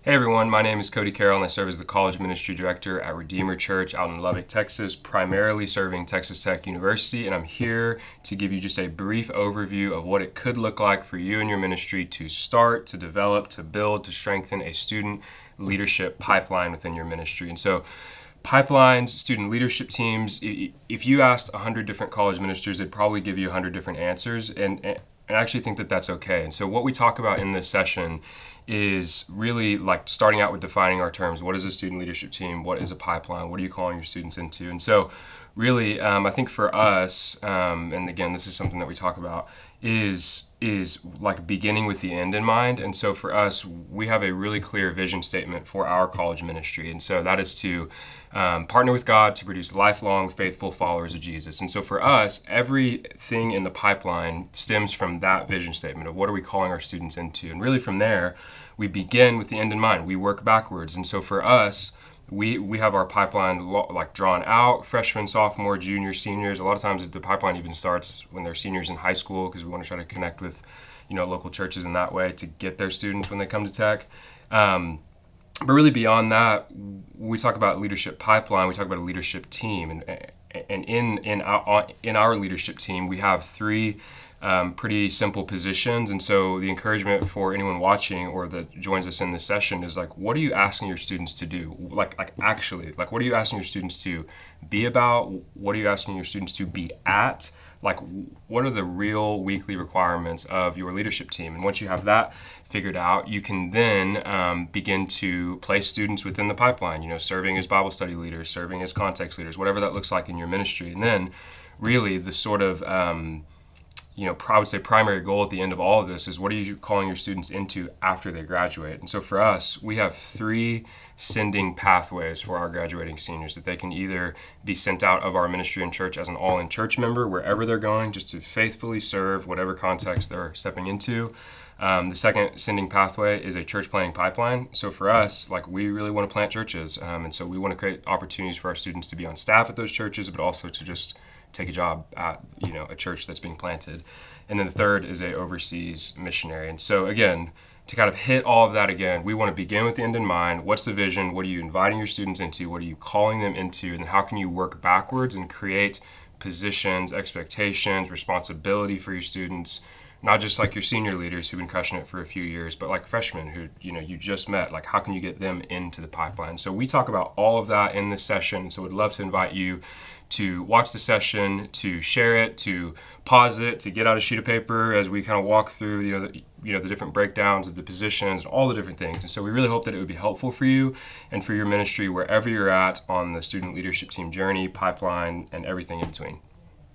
Hey everyone, my name is Cody Carroll and I serve as the College Ministry Director at Redeemer Church out in Lubbock, Texas, primarily serving Texas Tech University, and I'm here to give you just a brief overview of what it could look like for you and your ministry to start, to develop, to build, to strengthen a student leadership pipeline within your ministry. And so pipelines, student leadership teams, if you asked 100 different college ministers, they'd probably give you 100 different answers, and I actually think that that's okay. And so what we talk about in this session is really like starting out with defining our terms. What is a student leadership team? What is a pipeline? What are you calling your students into? And so really, I think for us, and again, this is something that we talk about, is like beginning with the end in mind. And so for us, we have a really clear vision statement for our college ministry. And so that is to partner with God to produce lifelong, faithful followers of Jesus. And so for us, everything in the pipeline stems from that vision statement of what are we calling our students into. And really from there, we begin with the end in mind. We work backwards. And so for us, we have our pipeline like drawn out, freshmen, sophomore, junior, seniors. A lot of times the pipeline even starts when they're seniors in high school because we want to try to connect with, local churches in that way to get their students when they come to Tech. But really beyond that, we talk about leadership pipeline. We talk about a leadership team, and in our leadership team, we have three pretty simple positions. And so the encouragement for anyone watching or that joins us in this session is like, what are you asking your students to do? Like actually, like what are you asking your students to be about? What are you asking your students to be at? Like, what are the real weekly requirements of your leadership team? And once you have that figured out, you can then begin to place students within the pipeline, serving as Bible study leaders, serving as context leaders, whatever that looks like in your ministry. And then really the sort of, I would say primary goal at the end of all of this is what are you calling your students into after they graduate? And so for us, we have three sending pathways for our graduating seniors that they can either be sent out of our ministry and church as an all-in church member wherever they're going, just to faithfully serve whatever context they're stepping into. The second sending pathway is a church planting pipeline. So for us, like we really want to plant churches, and so we want to create opportunities for our students to be on staff at those churches, but also to just take a job at a church that's being planted. And then the third is a overseas missionary. And so again, to kind of hit all of that again, we want to begin with the end in mind. What's the vision? What are you inviting your students into? What are you calling them into? And how can you work backwards and create positions, expectations, responsibility for your students, not just like your senior leaders who've been crushing it for a few years, but like freshmen who you just met. Like, how can you get them into the pipeline? So we talk about all of that in this session. So we'd love to invite you to watch the session, to share it, to pause it, to get out a sheet of paper as we kind of walk through the different breakdowns of the positions and all the different things. And so we really hope that it would be helpful for you and for your ministry wherever you're at on the student leadership team journey, pipeline, and everything in between.